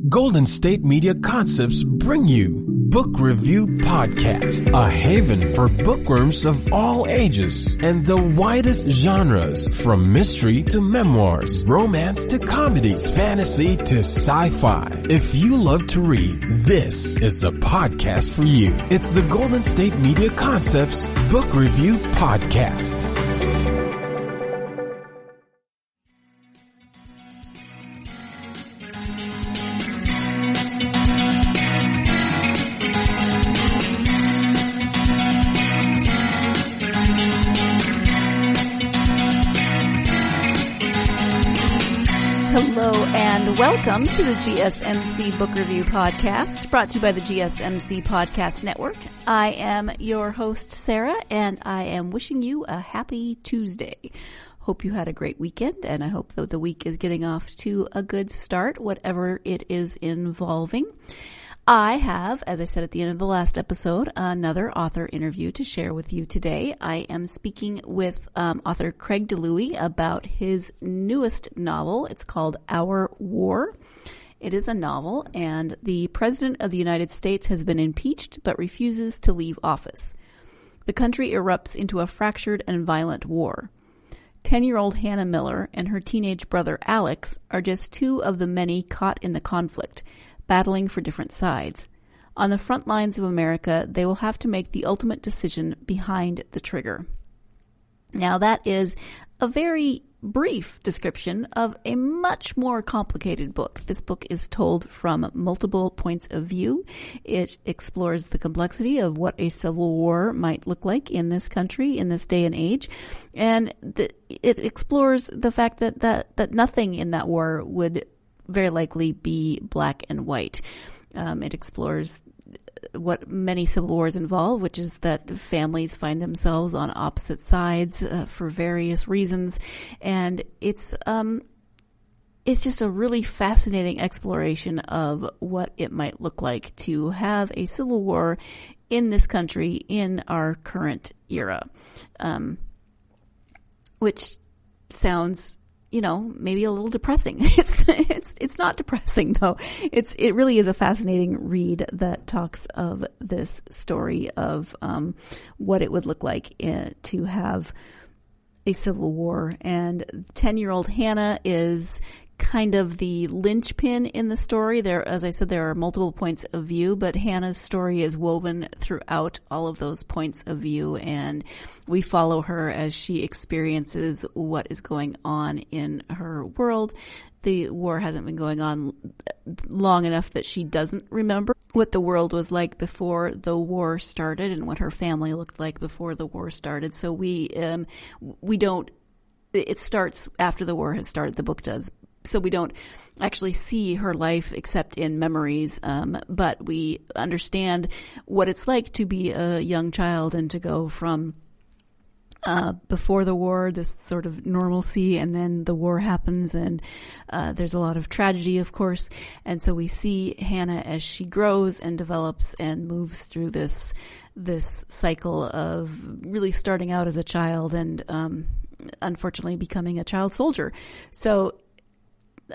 Golden State Media Concepts bring you Book Review Podcast, a haven for bookworms of all ages and the widest genres, from mystery to memoirs, romance to comedy, fantasy to sci-fi. If you love to read, this is a podcast for you. It's the Golden State Media Concepts Book Review Podcast. Welcome to the GSMC Book Review Podcast, brought to you by the GSMC Podcast Network. I am your host, Sarah, and I am wishing you a happy Tuesday. Hope you had a great weekend, and I hope that the week is getting off to a good start, whatever it is involving. I have, as I said at the end of the last episode, another author interview to share with you today. I am speaking with author Craig DiLouie about his newest novel. It's called Our War. It is a novel, and the President of the United States has been impeached but refuses to leave office. The country erupts into a fractured and violent war. 10-year-old Hannah Miller and her teenage brother Alex are just two of the many caught in the conflict, battling for different sides. On the front lines of America, they will have to make the ultimate decision behind the trigger. Now, that is a very brief description of a much more complicated book. This book is told from multiple points of view. It explores the complexity of what a civil war might look like in this country in this day and age. And it explores the fact that nothing in that war would very likely be black and white. It explores what many civil wars involve, which is that families find themselves on opposite sides for various reasons, and it's just a really fascinating exploration of what it might look like to have a civil war in this country in our current era, which sounds, maybe a little depressing. It's not depressing though. It really is a fascinating read that talks of this story of what it would look like to have a civil war. And 10-year-old Hannah is kind of the linchpin in the story. As I said, there are multiple points of view, but Hannah's story is woven throughout all of those points of view, and we follow her as she experiences what is going on in her world. The war hasn't been going on long enough that she doesn't remember what the world was like before the war started and what her family looked like before the war started. So we don't, it starts after the war has started, the book does. So we don't actually see her life except in memories, but we understand what it's like to be a young child and to go from before the war, this sort of normalcy, and then the war happens, and there's a lot of tragedy, of course. And so we see Hannah as she grows and develops and moves through this cycle of really starting out as a child and unfortunately becoming a child soldier. So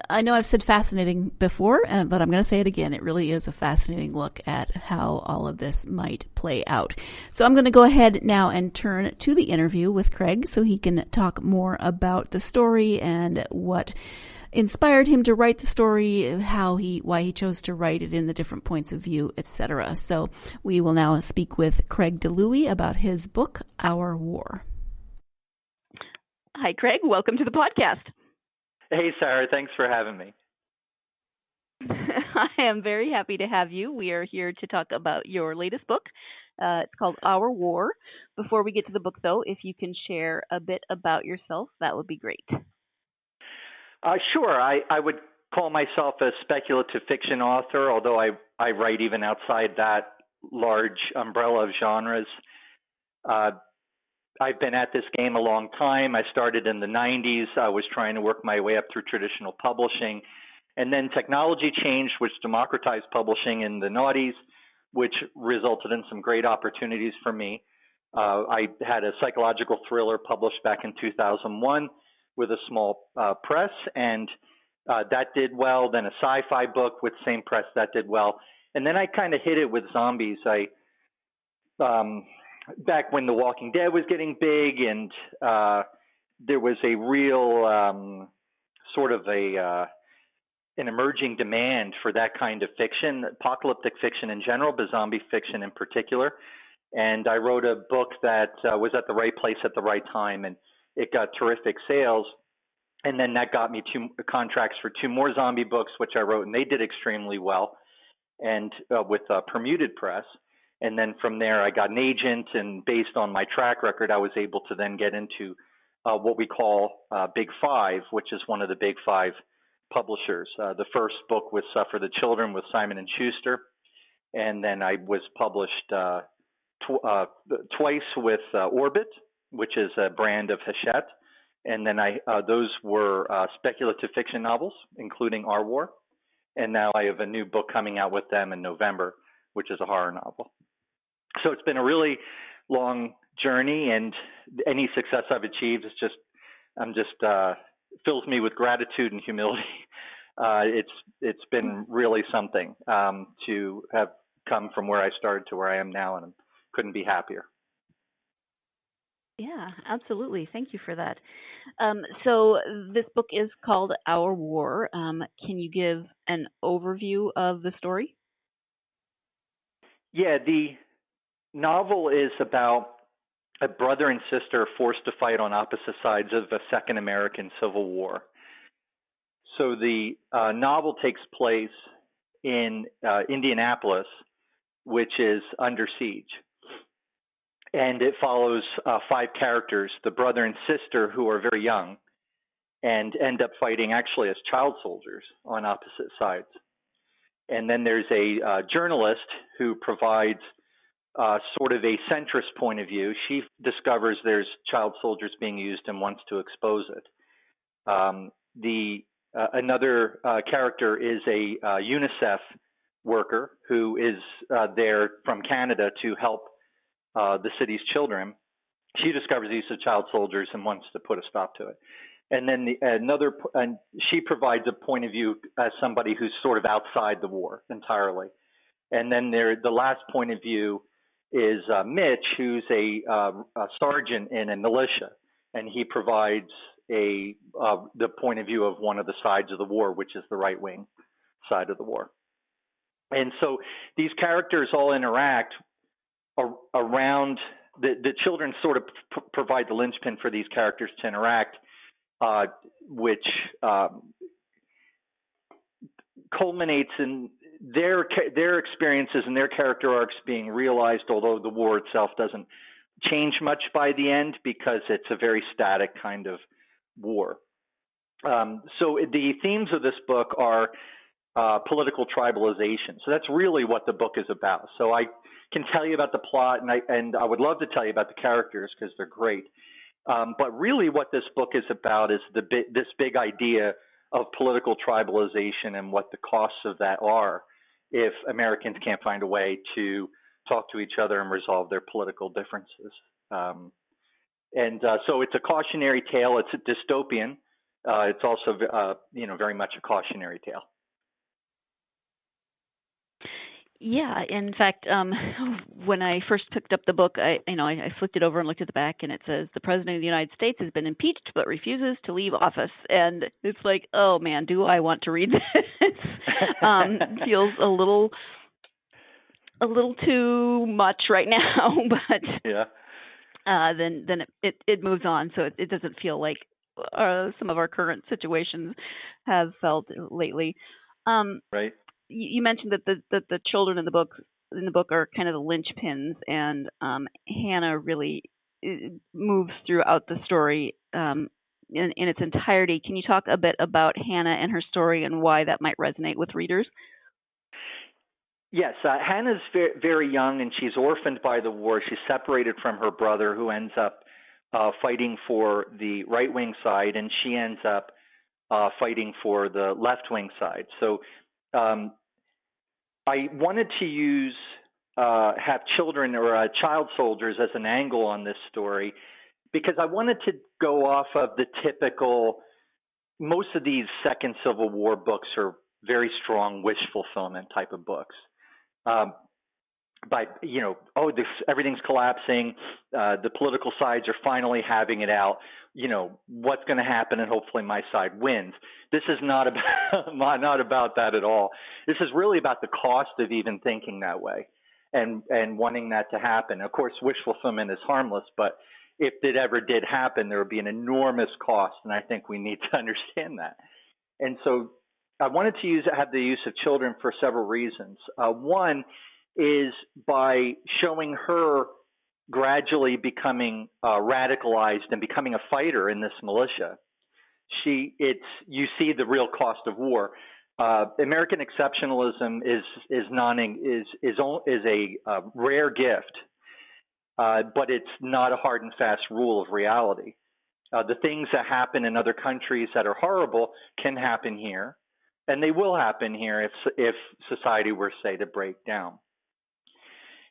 I know I've said fascinating before, but I'm going to say it again. It really is a fascinating look at how all of this might play out. So I'm going to go ahead now and turn to the interview with Craig so he can talk more about the story and what inspired him to write the story, why he chose to write it in the different points of view, etc. So we will now speak with Craig DiLouie about his book, Our War. Hi, Craig. Welcome to the podcast. Hey, Sarah. Thanks for having me. I am very happy to have you. We are here to talk about your latest book. It's called Our War. Before we get to the book, though, if you can share a bit about yourself, that would be great. Sure. I would call myself a speculative fiction author, although I write even outside that large umbrella of genres. I've been at this game a long time. I started in the 90s. I was trying to work my way up through traditional publishing. And then technology changed, which democratized publishing in the noughties, which resulted in some great opportunities for me. I had a psychological thriller published back in 2001 with a small press, and That did well. Then a sci-fi book with same press that did well. And then I kind of hit it with zombies. Back when The Walking Dead was getting big, and there was a real sort of an emerging demand for that kind of fiction, apocalyptic fiction in general, but zombie fiction in particular. And I wrote a book that was at the right place at the right time, and it got terrific sales. And then that got me 2 contracts for 2 more zombie books, which I wrote, and they did extremely well, and with Permuted Press. And then from there, I got an agent, and based on my track record, I was able to then get into what we call Big Five, which is one of the Big Five publishers. The first book was Suffer the Children with Simon & Schuster, and then I was published twice with Orbit, which is a brand of Hachette. And then those were speculative fiction novels, including Our War. And now I have a new book coming out with them in November, which is a horror novel. So it's been a really long journey, and any success I've achieved is just fills me with gratitude and humility. It's been really something to have come from where I started to where I am now, and I couldn't be happier. Yeah, absolutely. Thank you for that. So this book is called Our War. Can you give an overview of the story? Yeah, the novel is about a brother and sister forced to fight on opposite sides of the Second American Civil War. So the novel takes place in Indianapolis, which is under siege. And it follows 5 characters, the brother and sister, who are very young and end up fighting actually as child soldiers on opposite sides. And then there's a journalist who provides sort of a centrist point of view. She discovers there's child soldiers being used and wants to expose it. Another character is a UNICEF worker who is there from Canada to help the city's children. She discovers the use of child soldiers and wants to put a stop to it. And then she provides a point of view as somebody who's sort of outside the war entirely. And then the last point of view is Mitch, who's a sergeant in a militia, and he provides the point of view of one of the sides of the war, which is the right wing side of the war. And so these characters all interact around the children sort of provide the linchpin for these characters to interact, which culminates in their experiences and their character arcs being realized, although the war itself doesn't change much by the end because it's a very static kind of war. So the themes of this book are political tribalization. So that's really what the book is about. So I can tell you about the plot, and I would love to tell you about the characters because they're great. But really what this book is about is this big idea of political tribalization and what the costs of that are if Americans can't find a way to talk to each other and resolve their political differences. So it's a cautionary tale. It's a dystopian. It's also, very much a cautionary tale. Yeah, in fact, when I first picked up the book, I flipped it over and looked at the back, and it says the President of the United States has been impeached but refuses to leave office. And it's like, oh man, do I want to read this? Feels a little too much right now, but yeah. Then it moves on, so it doesn't feel like some of our current situations have felt lately. Right. You mentioned that the children in the book are kind of the linchpins, and Hannah really moves throughout the story in its entirety. Can you talk a bit about Hannah and her story and why that might resonate with readers? Yes, Hannah's very young, and she's orphaned by the war. She's separated from her brother, who ends up fighting for the right-wing side, and she ends up fighting for the left-wing side. So I wanted to have children or child soldiers as an angle on this story because I wanted to go off of the typical most of these second Civil War books are very strong wish fulfillment type of books. By, everything's collapsing, the political sides are finally having it out, what's going to happen, and hopefully my side wins. This is not about not about that at all. This is really about the cost of even thinking that way and wanting that to happen. Of course, wish fulfillment is harmless, but if it ever did happen, there would be an enormous cost, and I think we need to understand that. And so I wanted to have the use of children for several reasons. One is by showing her gradually becoming radicalized and becoming a fighter in this militia. You see the real cost of war. American exceptionalism is a rare gift, but it's not a hard and fast rule of reality. The things that happen in other countries that are horrible can happen here, and they will happen here if society were, say, to break down.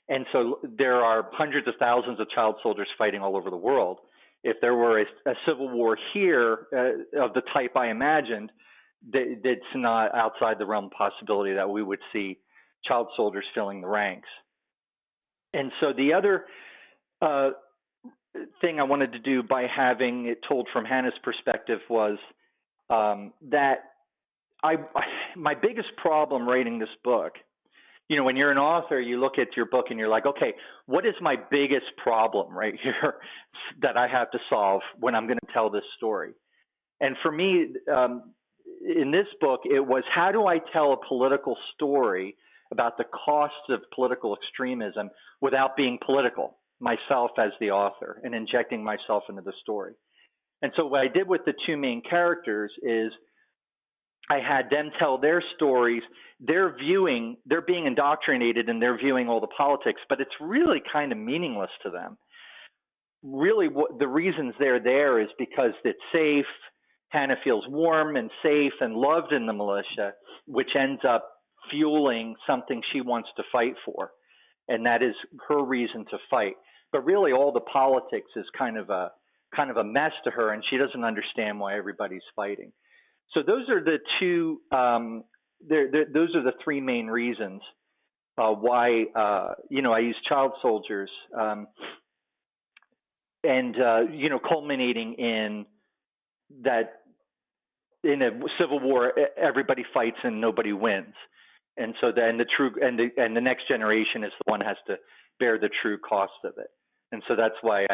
And so there are hundreds of thousands of child soldiers fighting all over the world. If there were a civil war here of the type I imagined, it's not outside the realm of possibility that we would see child soldiers filling the ranks. And so the other thing I wanted to do by having it told from Hannah's perspective was that my biggest problem writing this book, when you're an author, you look at your book and you're like, okay, what is my biggest problem right here that I have to solve when I'm going to tell this story? And for me, in this book, it was, how do I tell a political story about the costs of political extremism without being political, myself as the author, and injecting myself into the story? And so what I did with the two main characters is I had them tell their stories. They're being indoctrinated and they're viewing all the politics, but it's really kind of meaningless to them. Really, the reasons they're there is because it's safe. Hannah feels warm and safe and loved in the militia, which ends up fueling something she wants to fight for. And that is her reason to fight. But really, all the politics is kind of a mess to her, and she doesn't understand why everybody's fighting. So those are the two. Those are the three main reasons why I use child soldiers, culminating in that in a civil war everybody fights and nobody wins, and so then the next generation is the one who has to bear the true cost of it, and so that's why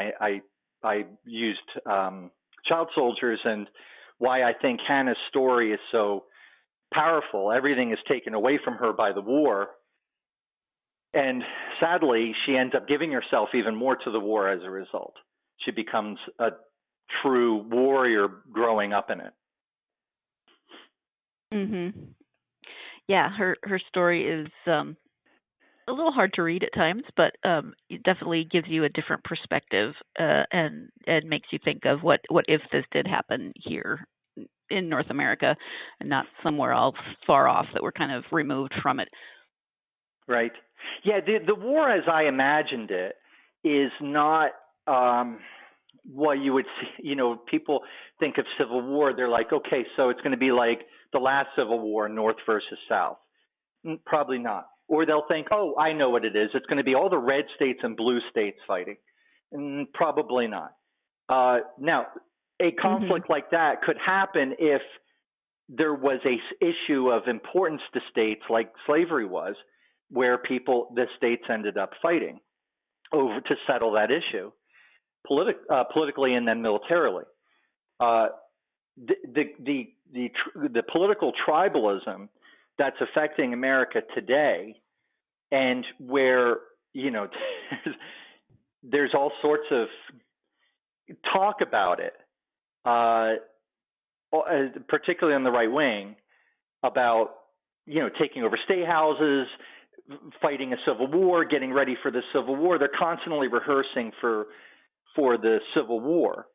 I used child soldiers, and why I think Hannah's story is so powerful. Everything is taken away from her by the war. And sadly, she ends up giving herself even more to the war as a result. She becomes a true warrior growing up in it. Mm-hmm. Yeah, her story is a little hard to read at times, but it definitely gives you a different perspective and makes you think of what if this did happen here in North America and not somewhere else far off that we're kind of removed from it. Right. Yeah, the war as I imagined it is not what you would see. People think of Civil War, they're like, okay, so it's going to be like the last Civil War, North versus South. Probably not. Or they'll think, oh, I know what it is. It's going to be all the red states and blue states fighting. Probably not. Now, a conflict like that could happen if there was a issue of importance to states like slavery was, where the states ended up fighting over to settle that issue politically and then militarily. The political tribalism that's affecting America today, and where there's all sorts of talk about it, particularly on the right wing, about taking over state houses, fighting a civil war, getting ready for the Civil War. They're constantly rehearsing for the Civil War,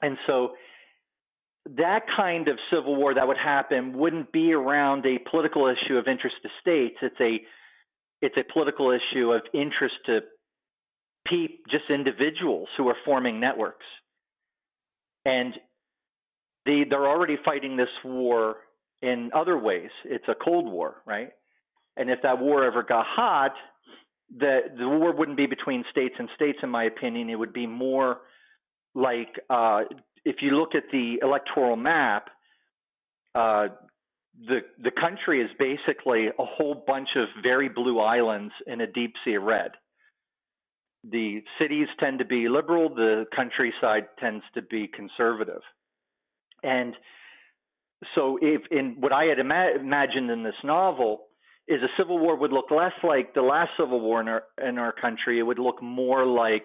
and so that kind of civil war that would happen wouldn't be around a political issue of interest to states. It's a political issue of interest to just individuals who are forming networks. And they're already fighting this war in other ways. It's a Cold War, right? And if that war ever got hot, the war wouldn't be between states and states, in my opinion. It would be more like if you look at the electoral map, the country is basically a whole bunch of very blue islands in a deep sea of red. The cities tend to be liberal. The countryside tends to be conservative. And so in what I had imagined in this novel is a civil war would look less like the last civil war in our country. It would look more like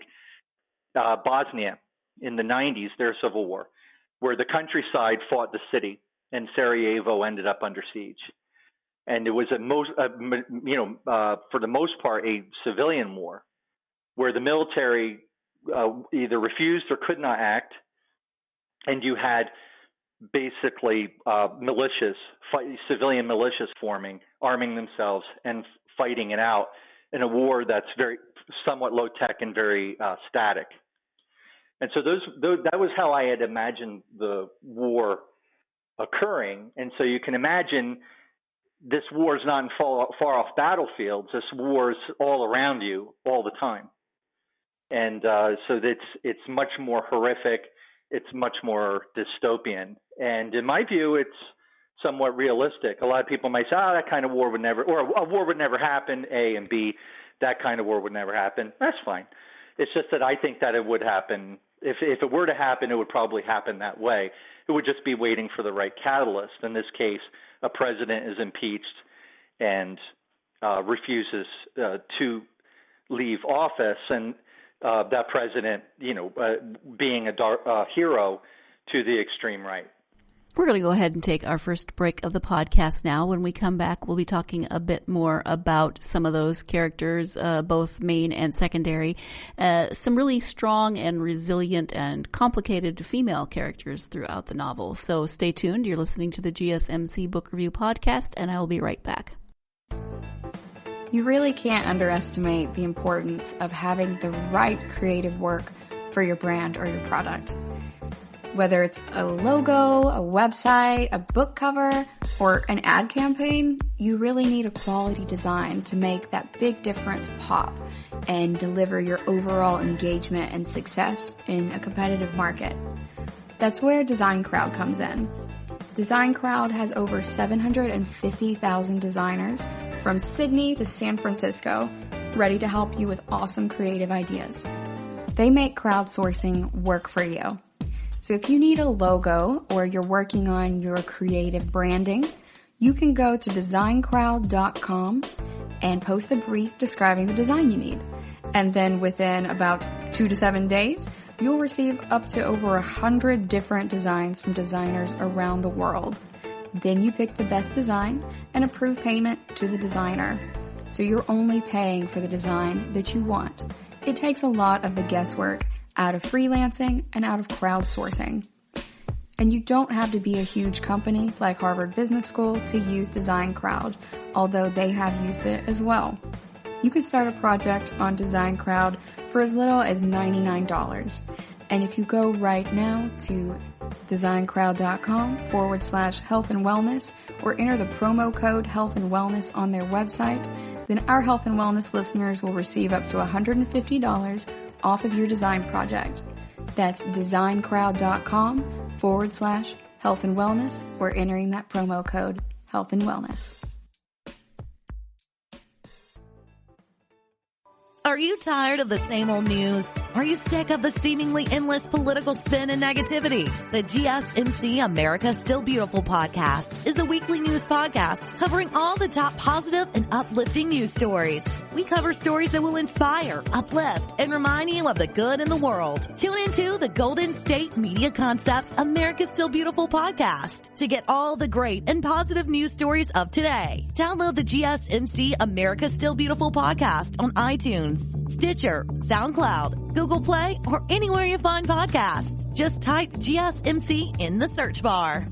Bosnia in the 90s, their civil war, where the countryside fought the city and Sarajevo ended up under siege. And it was for the most part, a civilian war where the military either refused or could not act. And you had basically civilian militias forming, arming themselves and fighting it out in a war that's very somewhat low tech and very static. And so that was how I had imagined the war occurring. And so you can imagine this war is not in far off battlefields. This war is all around you all the time. And so it's much more horrific. It's much more dystopian. And in my view, it's somewhat realistic. A lot of people might say, that kind of war would never, or a war would never happen, A, and B, that kind of war would never happen. That's fine. It's just that I think that it would happen. If it were to happen, it would probably happen that way. It would just be waiting for the right catalyst. In this case, a president is impeached and refuses to leave office, and that president, being a hero to the extreme right. We're going to go ahead and take our first break of the podcast now. When we come back, we'll be talking a bit more about some of those characters, both main and secondary, some really strong and resilient and complicated female characters throughout the novel. So stay tuned. You're listening to the GSMC Book Review Podcast, and I will be right back. You really can't underestimate the importance of having the right creative work for your brand or your product. Whether it's a logo, a website, a book cover, or an ad campaign, you really need a quality design to make that big difference pop and deliver your overall engagement and success in a competitive market. That's where Design Crowd comes in. Design Crowd has over 750,000 designers from Sydney to San Francisco ready to help you with awesome creative ideas. They make crowdsourcing work for you. So if you need a logo or you're working on your creative branding, you can go to designcrowd.com and post a brief describing the design you need. And then within about 2 to 7 days, you'll receive up to over 100 different designs from designers around the world. Then you pick the best design and approve payment to the designer. So you're only paying for the design that you want. It takes a lot of the guesswork out of freelancing and out of crowdsourcing. And you don't have to be a huge company like Harvard Business School to use Design Crowd, although they have used it as well. You can start a project on Design Crowd for as little as $99. And if you go right now to designcrowd.com/health and wellness or enter the promo code health and wellness on their website, then our health and wellness listeners will receive up to $150 off of your design project. That's designcrowd.com/health and wellness or entering that promo code health and wellness. Are you tired of the same old news? Are you sick of the seemingly endless political spin and negativity? The GSMC America Still Beautiful podcast is a weekly news podcast covering all the top positive and uplifting news stories. We cover stories that will inspire, uplift, and remind you of the good in the world. Tune into the Golden State Media Concepts America Still Beautiful podcast to get all the great and positive news stories of today. Download the GSMC America Still Beautiful podcast on iTunes, Stitcher, SoundCloud, Google Play, or anywhere you find podcasts. Just type GSMC in the search bar.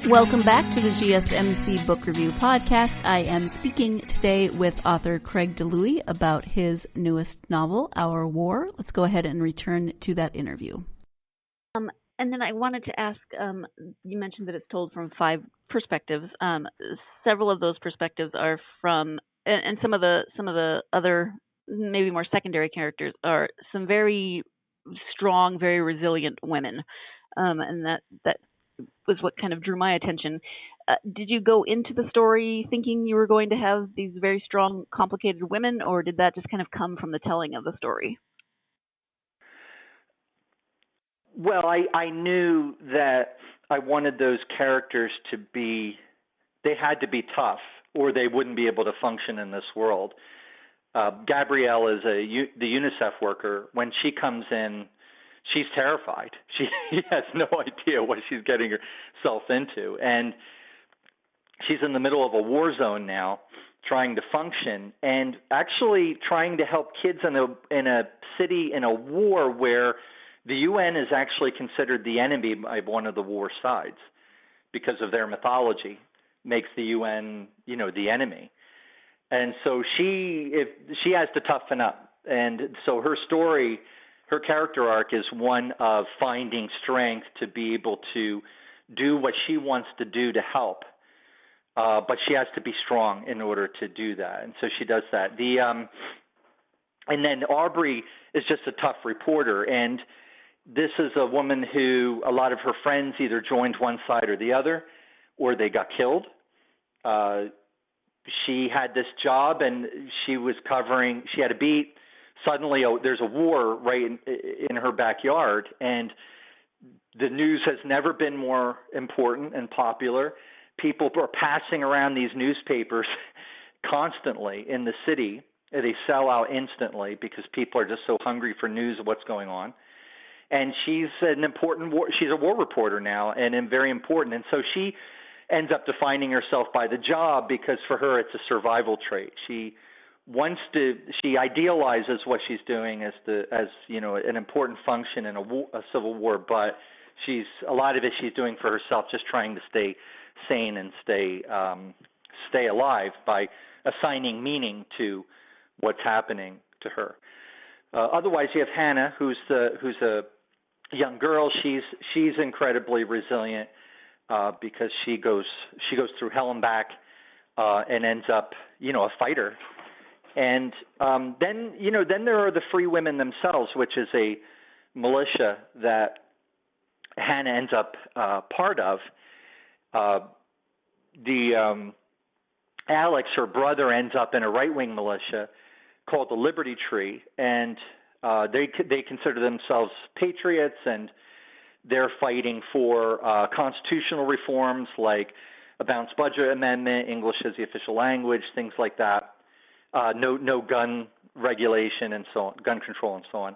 Welcome back to the GSMC Book Review Podcast. I am speaking today with author Craig DiLouie about his newest novel, Our War. Let's go ahead and return to that interview. And then I wanted to ask, you mentioned that it's told from 5 perspectives. Several of those perspectives are from, and some of the other, maybe more secondary characters are some very strong, very resilient women. And that was what kind of drew my attention. Did you go into the story thinking you were going to have these very strong, complicated women, or did that just kind of come from the telling of the story? Well, I knew that I wanted those characters to be, they had to be tough, or they wouldn't be able to function in this world. Gabrielle is the UNICEF worker. When she comes in, she's terrified. She has no idea what she's getting herself into. And she's in the middle of a war zone now, trying to function, and actually trying to help kids in a city in a war where the UN is actually considered the enemy by one of the war sides because of their mythology, makes the UN, the enemy. And so she has to toughen up. And so her story, her character arc is one of finding strength to be able to do what she wants to do to help. But she has to be strong in order to do that. And so she does that. And then Aubrey is just a tough reporter. And this is a woman who a lot of her friends either joined one side or the other, or they got killed. She had this job, and she had a beat. Suddenly, there's a war right in her backyard, and the news has never been more important and popular. People are passing around these newspapers constantly in the city. They sell out instantly because people are just so hungry for news of what's going on. And she's she's a war reporter now, and very important. And so she ends up defining herself by the job because for her it's a survival trait. She idealizes what she's doing as an important function in a civil war, but a lot of it she's doing for herself, just trying to stay sane and stay alive by assigning meaning to what's happening to her. Otherwise, you have Hannah, who's a young girl. She's incredibly resilient because she goes through hell and back and ends up a fighter. And then there are the Free Women themselves, which is a militia that Hannah ends up part of. Alex, her brother, ends up in a right-wing militia called the Liberty Tree, and they consider themselves patriots, and they're fighting for constitutional reforms like a balanced budget amendment, English as the official language, things like that. No gun regulation and so on, gun control and so on.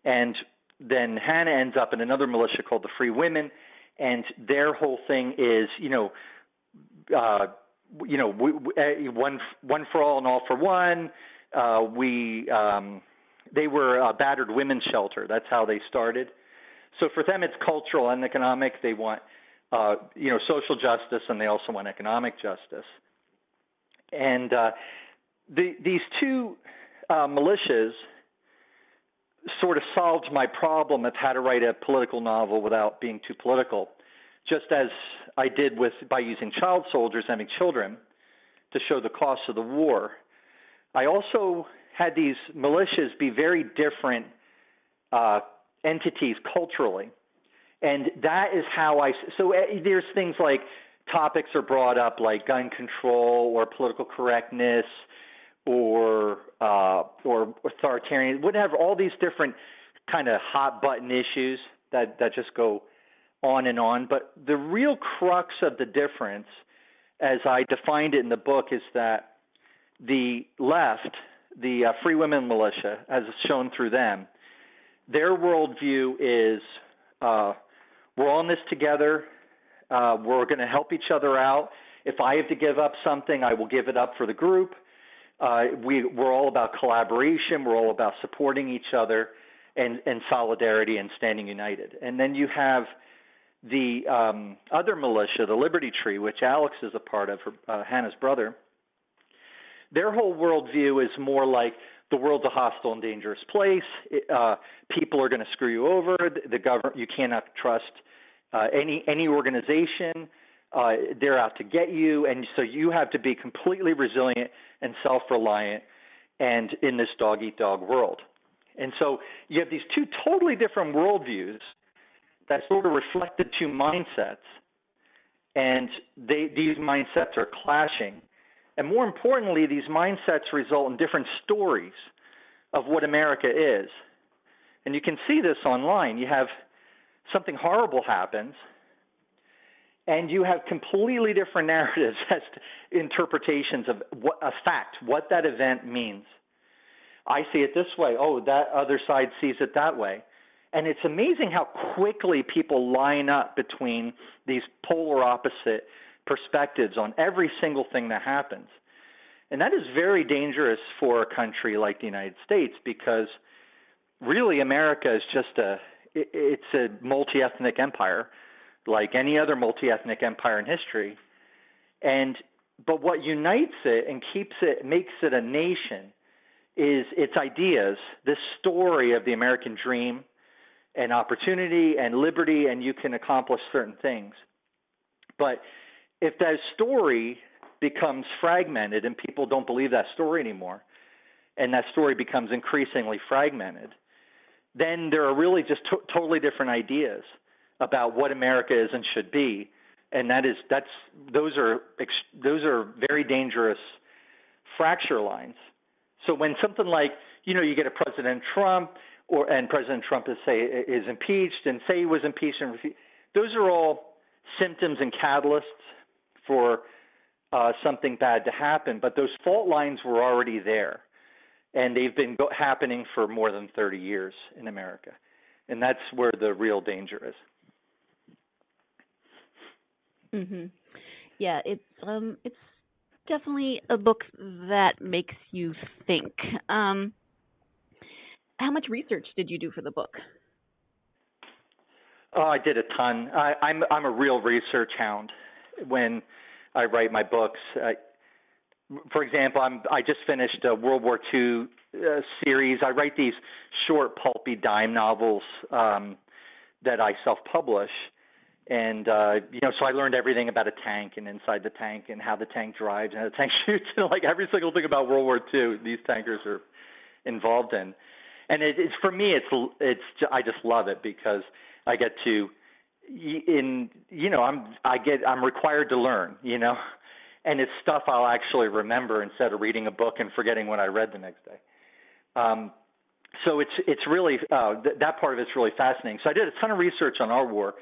And then Hannah ends up in another militia called the Free Women, and their whole thing is, one for all and all for one. They were a battered women's shelter. That's how they started. So for them, it's cultural and economic. They want, social justice, and they also want economic justice. And these two militias sort of solved my problem of how to write a political novel without being too political, just as I did by using child soldiers, having children, to show the cost of the war. I also had these militias be very different entities culturally. And that is how so there's things like topics are brought up like gun control or political correctness or authoritarian, whatever, all these different kind of hot button issues that just go on and on. But the real crux of the difference, as I defined it in the book, is that the left, the Free Women Militia, as shown through them, their worldview is we're all in this together. We're going to help each other out. If I have to give up something, I will give it up for the group. We're all about collaboration. We're all about supporting each other and solidarity and standing united. And then you have the other militia, the Liberty Tree, which Alex is a part of, Hannah's brother, their whole worldview is more like the world's a hostile and dangerous place. People are going to screw you over. The government, you cannot trust any organization. They're out to get you, and so you have to be completely resilient and self-reliant, and in this dog-eat-dog world. And so you have these two totally different worldviews that sort of reflect the two mindsets, and these mindsets are clashing. And more importantly, these mindsets result in different stories of what America is. And you can see this online. You have something horrible happens, and you have completely different narratives as to interpretations of what a fact, what that event means. I see it this way. Oh, that other side sees it that way. And it's amazing how quickly people line up between these polar opposite perspectives on every single thing that happens. And that is very dangerous for a country like the United States, because really America is just it's a multi-ethnic empire like any other multi-ethnic empire in history. But what unites it and makes it a nation is its ideas, this story of the American dream and opportunity and liberty, and you can accomplish certain things. But if that story becomes fragmented and people don't believe that story anymore, and that story becomes increasingly fragmented, then there are really just totally different ideas about what America is and should be, and those are very dangerous fracture lines. So when something like, you get a President Trump, and President Trump is impeached, and say he was impeached, those are all symptoms and catalysts for something bad to happen. But those fault lines were already there, and they've been happening for more than 30 years in America, and that's where the real danger is. Mm-hmm. Yeah, it's definitely a book that makes you think. How much research did you do for the book? Oh, I did a ton. I'm a real research hound when I write my books. For example, I just finished a World War II series. I write these short, pulpy dime novels that I self-publish. And, so I learned everything about a tank and inside the tank and how the tank drives and how the tank shoots. And like every single thing about World War II, these tankers are involved in. And it's for me, I just love it because I get to, I'm required to learn, and it's stuff I'll actually remember instead of reading a book and forgetting what I read the next day. So it's really that part of it's really fascinating. So I did a ton of research on our war,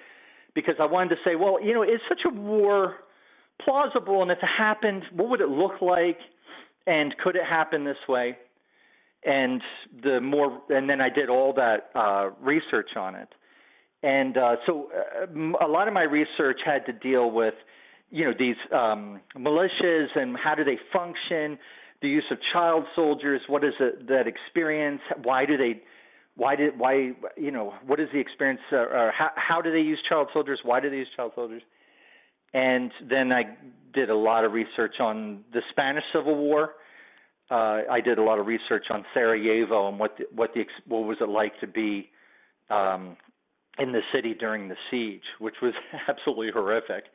because I wanted to say, well, is such a war plausible? And if it happened, what would it look like? And could it happen this way? And then I did all that research on it. And so a lot of my research had to deal with, these militias and how do they function, the use of child soldiers, what is that experience, what is the experience, or how do they use child soldiers? Why do they use child soldiers? And then I did a lot of research on the Spanish Civil War. I did a lot of research on Sarajevo and what was it like to be in the city during the siege, which was absolutely horrific.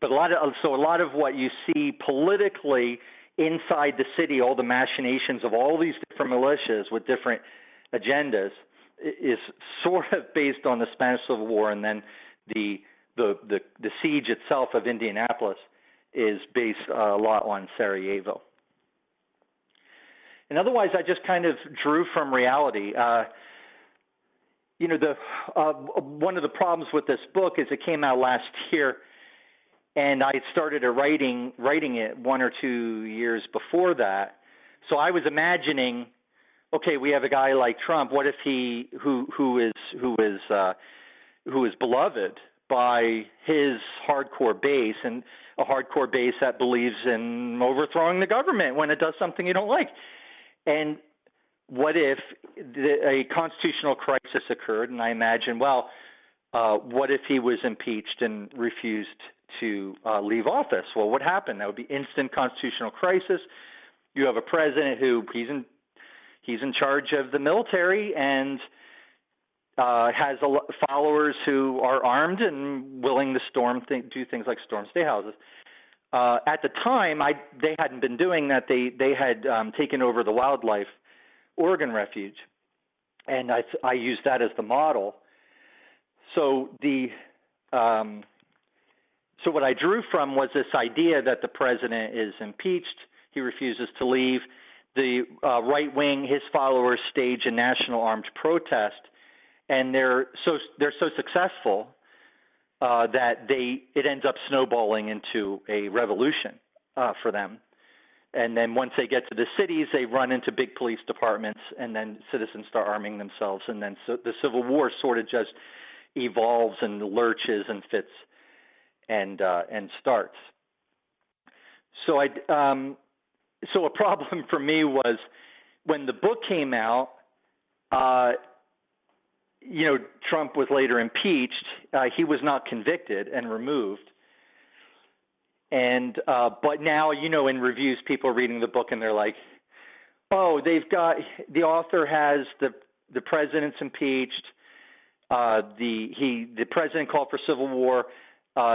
But a lot of what you see politically inside the city, all the machinations of all these different militias with different agendas, is sort of based on the Spanish Civil War, and then the siege itself of Indianapolis is based a lot on Sarajevo. And otherwise, I just kind of drew from reality. One of the problems with this book is it came out last year, and I started writing it 1 or 2 years before that. So I was imagining, okay, we have a guy like Trump. What if he, who is beloved by his hardcore base, and a hardcore base that believes in overthrowing the government when it does something you don't like? And what if a constitutional crisis occurred? And I imagine, well, what if he was impeached and refused to leave office? Well, what happened? That would be instant constitutional crisis. You have a president who he's in charge of the military and has followers who are armed and willing to do things like storm state houses. At the time, they hadn't been doing that. They had taken over the Wildlife Oregon Refuge, and I used that as the model. So so what I drew from was this idea that the president is impeached. He refuses to leave. The right wing, his followers, stage a national armed protest, and they're so successful that it ends up snowballing into a revolution for them. And then once they get to the cities, they run into big police departments, and then citizens start arming themselves, and then the Civil War sort of just evolves and lurches and fits and starts. So so a problem for me was when the book came out. Trump was later impeached. He was not convicted and removed. And but now, in reviews, people are reading the book and they're like, "Oh, the author has the president's impeached. The president called for civil war.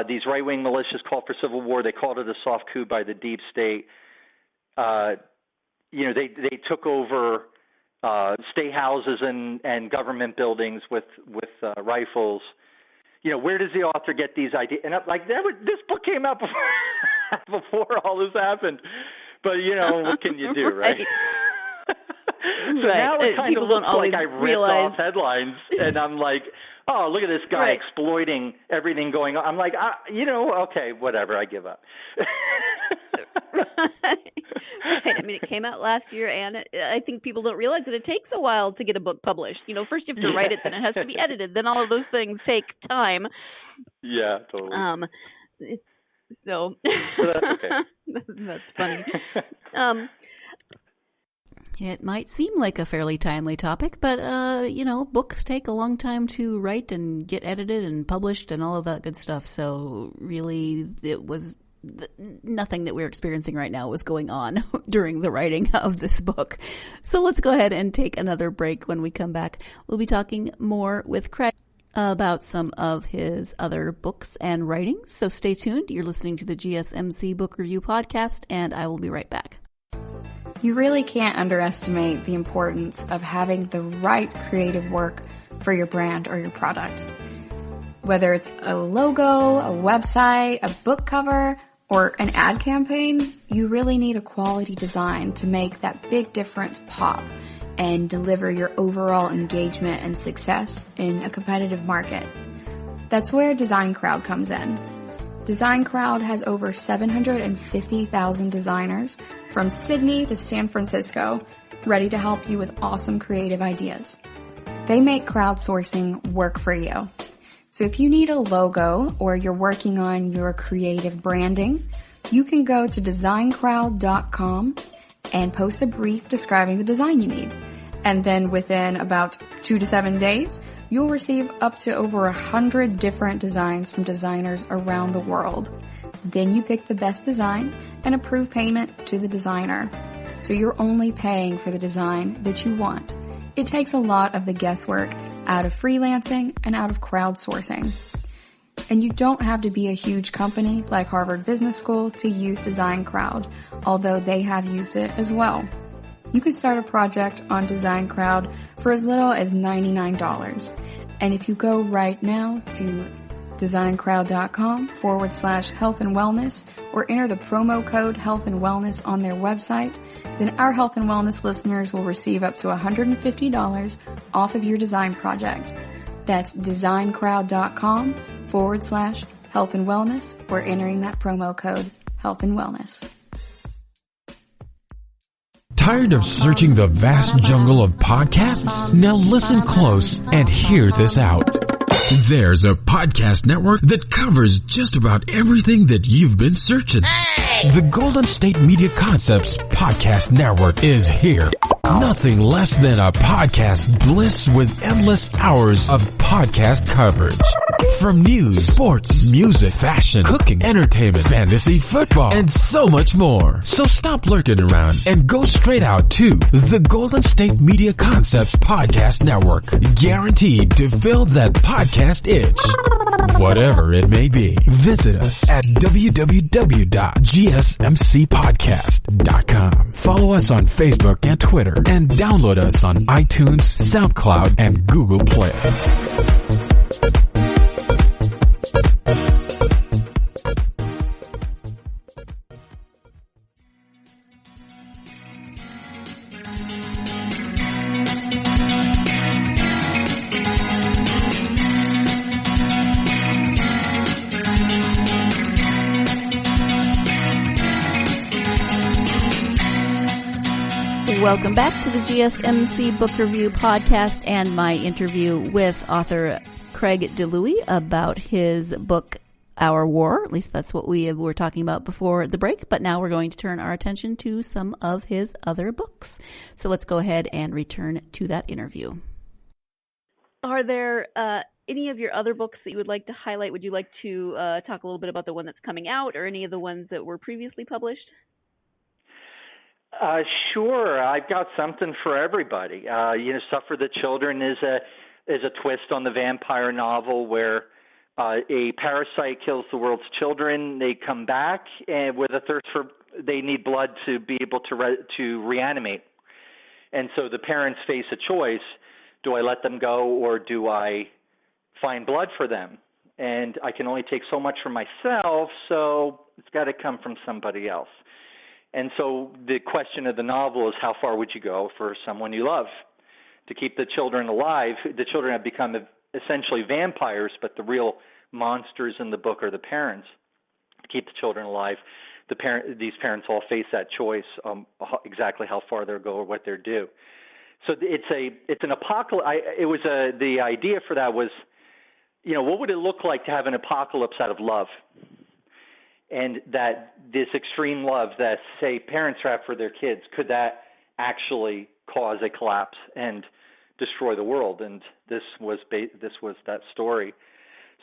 These right-wing militias called for civil war. They called it a soft coup by the deep state. They took over state houses and government buildings with rifles. Where does the author get these ideas?" And I'm like, this book came out before all this happened. But what can you do, right? So now it kind of looks like I ripped off headlines, and I'm like, oh, look at this guy exploiting everything going on. I'm like, okay, whatever, I give up. Right. I mean, it came out last year, and I think people don't realize that it takes a while to get a book published. First you have to write it, then it has to be edited, then all of those things take time. Yeah, totally. So that's okay. That's funny. It might seem like a fairly timely topic, but, books take a long time to write and get edited and published and all of that good stuff. So really, it was nothing that we're experiencing right now was going on during the writing of this book. So let's go ahead and take another break. When we come back, we'll be talking more with Craig about some of his other books and writings. So stay tuned. You're listening to the GSMC Book Review Podcast, and I will be right back. You really can't underestimate the importance of having the right creative work for your brand or your product. Whether it's a logo, a website, a book cover, or an ad campaign, you really need a quality design to make that big difference pop and deliver your overall engagement and success in a competitive market. That's where Design Crowd comes in. Design Crowd has over 750,000 designers from Sydney to San Francisco ready to help you with awesome creative ideas. They make crowdsourcing work for you. So if you need a logo or you're working on your creative branding, you can go to designcrowd.com and post a brief describing the design you need. And then within about 2 to 7 days, you'll receive up to over 100 different designs from designers around the world. Then you pick the best design and approve payment to the designer. So you're only paying for the design that you want. It takes a lot of the guesswork out of freelancing and out of crowdsourcing. And you don't have to be a huge company like Harvard Business School to use Design Crowd, although they have used it as well. You can start a project on Design Crowd for as little as $99. And if you go right now to designcrowd.com/health and wellness or enter the promo code health and wellness on their website, then our health and wellness listeners will receive up to $150 off of your design project. That's designcrowd.com/health and wellness or entering that promo code health and wellness. Tired of searching the vast jungle of podcasts? Now listen close and hear this out. There's a podcast network that covers just about everything that you've been searching. Hey! The Golden State Media Concepts Podcast Network is here. Nothing less than a podcast bliss with endless hours of podcast coverage. From news, sports, music, fashion, cooking, entertainment, fantasy, football, and so much more. So stop lurking around and go straight out to the Golden State Media Concepts Podcast Network. Guaranteed to fill that podcast itch. Whatever it may be. Visit us at www.gsmcpodcast.com. Follow us on Facebook and Twitter, and download us on iTunes, SoundCloud, and Google Play. Welcome back to the GSMC Book Review Podcast and my interview with author Craig DiLouie about his book, Our War. At least that's what we were talking about before the break. But now we're going to turn our attention to some of his other books. So let's go ahead and return to that interview. Are there any of your other books that you would like to highlight? Would you like to talk a little bit about the one that's coming out or any of the ones that were previously published? Sure. I've got something for everybody. Suffer the Children is a twist on the vampire novel where a parasite kills the world's children. They come back and with a thirst for, they need blood to be able to reanimate. And so the parents face a choice. Do I let them go or do I find blood for them? And I can only take so much for myself, so it's got to come from somebody else. And so the question of the novel is, how far would you go for someone you love to keep the children alive? The children have become essentially vampires, but the real monsters in the book are the parents. To keep the children alive, these parents all face that choice, exactly how far they'll go or what they'll do. So it's an apocalypse. The idea for that was, what would it look like to have an apocalypse out of love? And that this extreme love that, say, parents have for their kids, could that actually cause a collapse and destroy the world? And this was that story.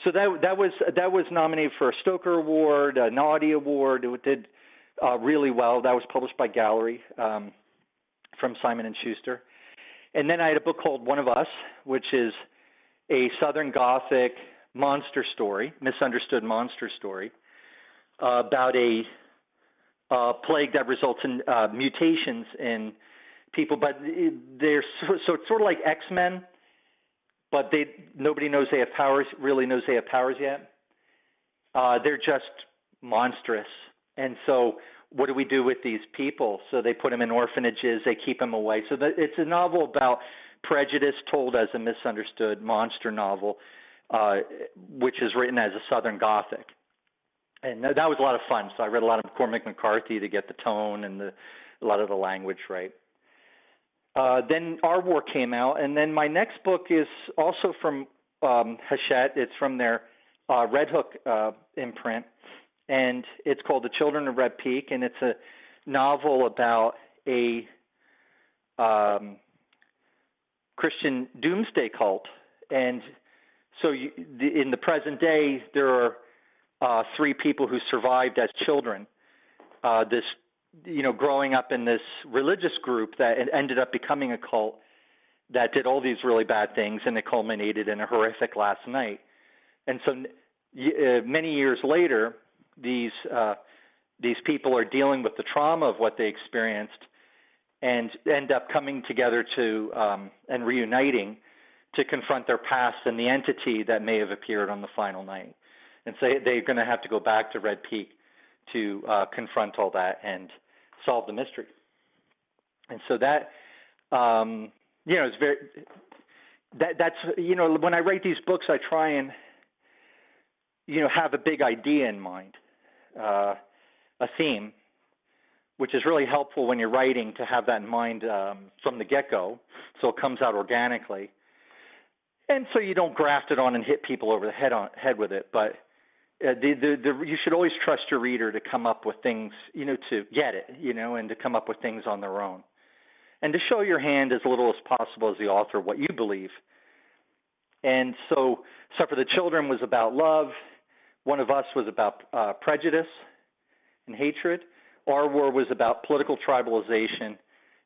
So that was nominated for a Stoker Award, an Audie Award. It did really well. That was published by Gallery from Simon & Schuster. And then I had a book called One of Us, which is a Southern Gothic monster story, misunderstood monster story, about a plague that results in mutations in people, but they're so it's sort of like X-Men, but nobody knows they have powers. Really knows they have powers yet. They're just monstrous, and so what do we do with these people? So they put them in orphanages. They keep them away. So it's a novel about prejudice told as a misunderstood monster novel, which is written as a Southern Gothic. And that was a lot of fun. So I read a lot of Cormac McCarthy to get the tone and a lot of the language right. Then Our War came out, and then my next book is also from Hachette. It's from their Red Hook imprint, and it's called The Children of Red Peak, and it's a novel about a Christian doomsday cult. And so in the present day, there are three people who survived as children, growing up in this religious group that ended up becoming a cult that did all these really bad things, and it culminated in a horrific last night. And so many years later, these people are dealing with the trauma of what they experienced and end up coming together and reuniting to confront their past and the entity that may have appeared on the final night. And so they're going to have to go back to Red Peak to confront all that and solve the mystery. And so that, it's very. That's when I write these books, I try and have a big idea in mind, a theme, which is really helpful when you're writing to have that in mind from the get-go, so it comes out organically. And so you don't graft it on and hit people over the head with it, but you should always trust your reader to come up with things, to get it, and to come up with things on their own. And to show your hand as little as possible as the author what you believe. And so Suffer the Children was about love. One of Us was about prejudice and hatred. Our War was about political tribalization.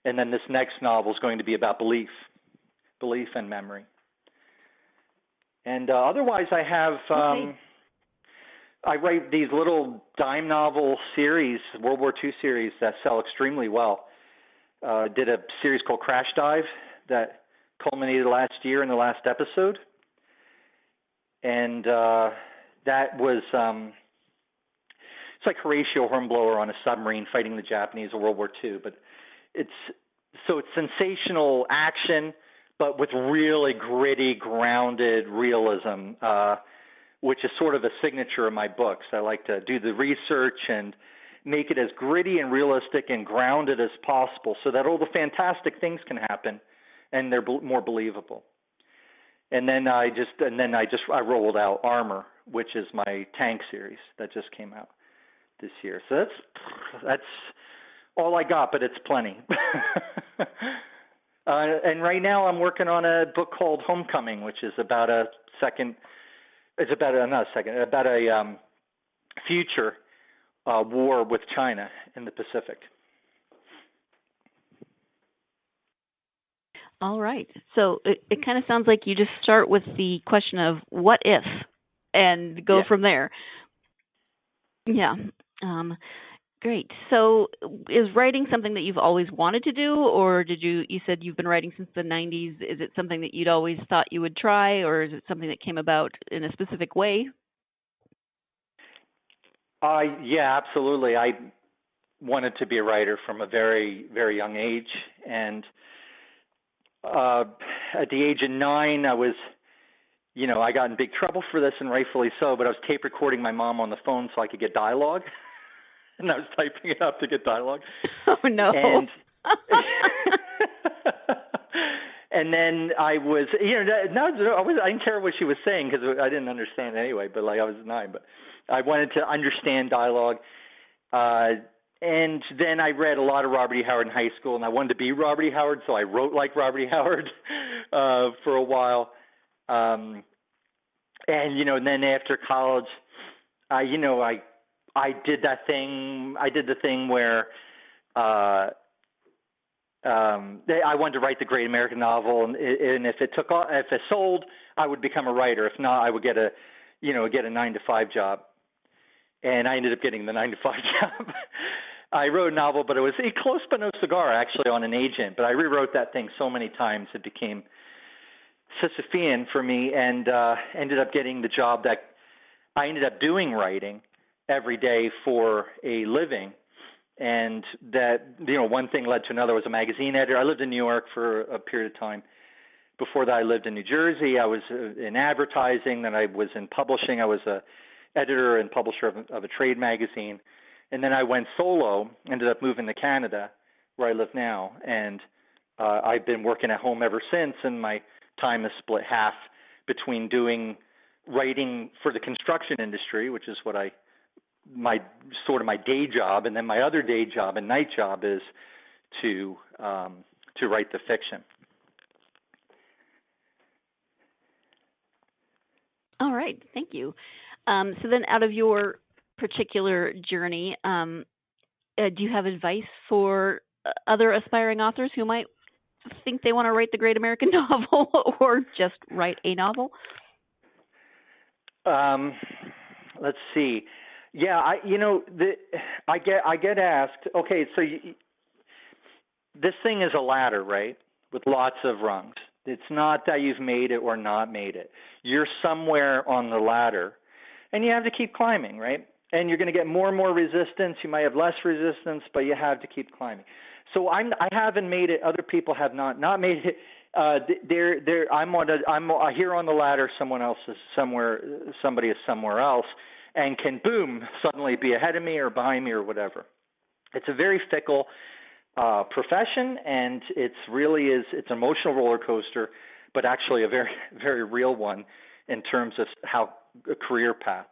And then this next novel is going to be about belief and memory. And otherwise, I have I write these little dime novel series, World War II series, that sell extremely well. Did a series called Crash Dive that culminated last year in the last episode. And that was, it's like Horatio Hornblower on a submarine fighting the Japanese in World War II. But it's sensational action, but with really gritty, grounded realism, which is sort of a signature of my books. I like to do the research and make it as gritty and realistic and grounded as possible so that all the fantastic things can happen and they're more believable. And then I rolled out Armor, which is my tank series that just came out this year. So that's all I got, but it's plenty. And right now I'm working on a book called Homecoming, which is about a future war with China in the Pacific. All right. So it kind of sounds like you just start with the question of what if and go from there. Yeah. Great. So is writing something that you've always wanted to do, or you said you've been writing since the 90s. Is it something that you'd always thought you would try, or is it something that came about in a specific way? Yeah, absolutely. I wanted to be a writer from a very, very young age. And at the age of 9, I got in big trouble for this, and rightfully so, but I was tape recording my mom on the phone so I could get dialogue. And I was typing it up to get dialogue. Oh, no. And then I was, I didn't care what she was saying because I didn't understand anyway, but I was 9. But I wanted to understand dialogue. And then I read a lot of Robert E. Howard in high school, and I wanted to be Robert E. Howard, so I wrote like Robert E. Howard for a while. And then after college, I did that thing. I did the thing where I wanted to write the great American novel, and if it sold, I would become a writer. If not, I would get a 9-to-5 job. And I ended up getting the 9-to-5 job. I wrote a novel, but it was close but no cigar, actually, on an agent. But I rewrote that thing so many times it became Sisyphean for me, and ended up getting the job that I ended up doing writing every day for a living. And that, one thing led to another. I was a magazine editor. I lived in New York for a period of time. Before that, I lived in New Jersey. I was in advertising. Then I was in publishing. I was a editor and publisher of a trade magazine. And then I went solo, ended up moving to Canada, where I live now. And I've been working at home ever since, and my time is split half between doing writing for the construction industry, which is what my day job, and then my other day job and night job is to write the fiction. All right, thank you. So then, out of your particular journey, do you have advice for other aspiring authors who might think they want to write the great American novel or just write a novel? Let's see. Yeah, I get asked. Okay, so this thing is a ladder, right, with lots of rungs. It's not that you've made it or not made it. You're somewhere on the ladder, and you have to keep climbing, right? And you're going to get more and more resistance. You might have less resistance, but you have to keep climbing. So I haven't made it. Other people have not made it. I'm here on the ladder. Someone else is somewhere. Somebody is somewhere else, and can boom suddenly be ahead of me or behind me or whatever. It's a very fickle profession, and it's an emotional roller coaster, but actually a very, very real one in terms of how career paths.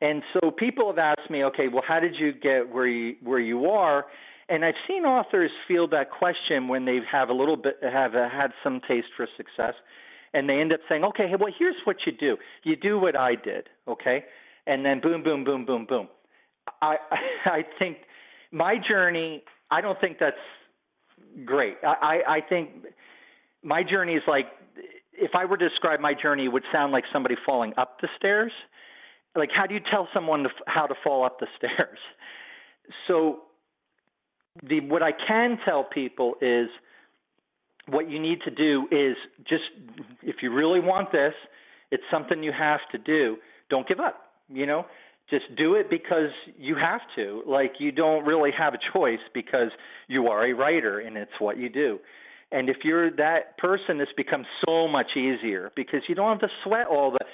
And so people have asked me, okay, well, how did you get where you are? And I've seen authors field that question when they have had some taste for success, and they end up saying, okay, hey, well, here's what you do. You do what I did, okay? And then boom, boom, boom, boom, boom. I think my journey, I don't think that's great. I think my journey is like, if I were to describe my journey, it would sound like somebody falling up the stairs. Like, how do you tell someone how to fall up the stairs? So what I can tell people is what you need to do is just, if you really want this, it's something you have to do. Don't give up, Just do it because you have to. Like, you don't really have a choice because you are a writer and it's what you do. And if you're that person, this becomes so much easier because you don't have to sweat all the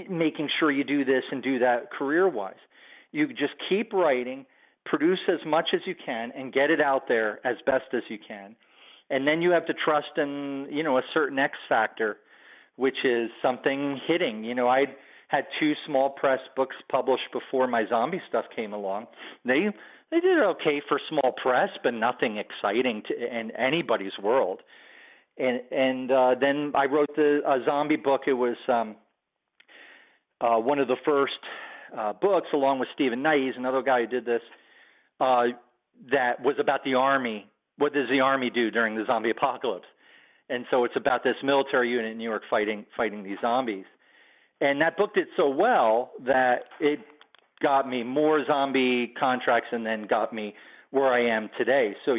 making sure you do this and do that career-wise. You just keep writing, produce as much as you can, and get it out there as best as you can. And then you have to trust in, a certain X factor, which is something hitting. I had 2 small press books published before my zombie stuff came along. They did okay for small press, but nothing exciting in anybody's world. And then I wrote a zombie book. It was one of the first books, along with Stephen Knight. He's another guy who did this. That was about the Army. What does the Army do during the zombie apocalypse? And so it's about this military unit in New York fighting these zombies. And that book did so well that it got me more zombie contracts and then got me where I am today. So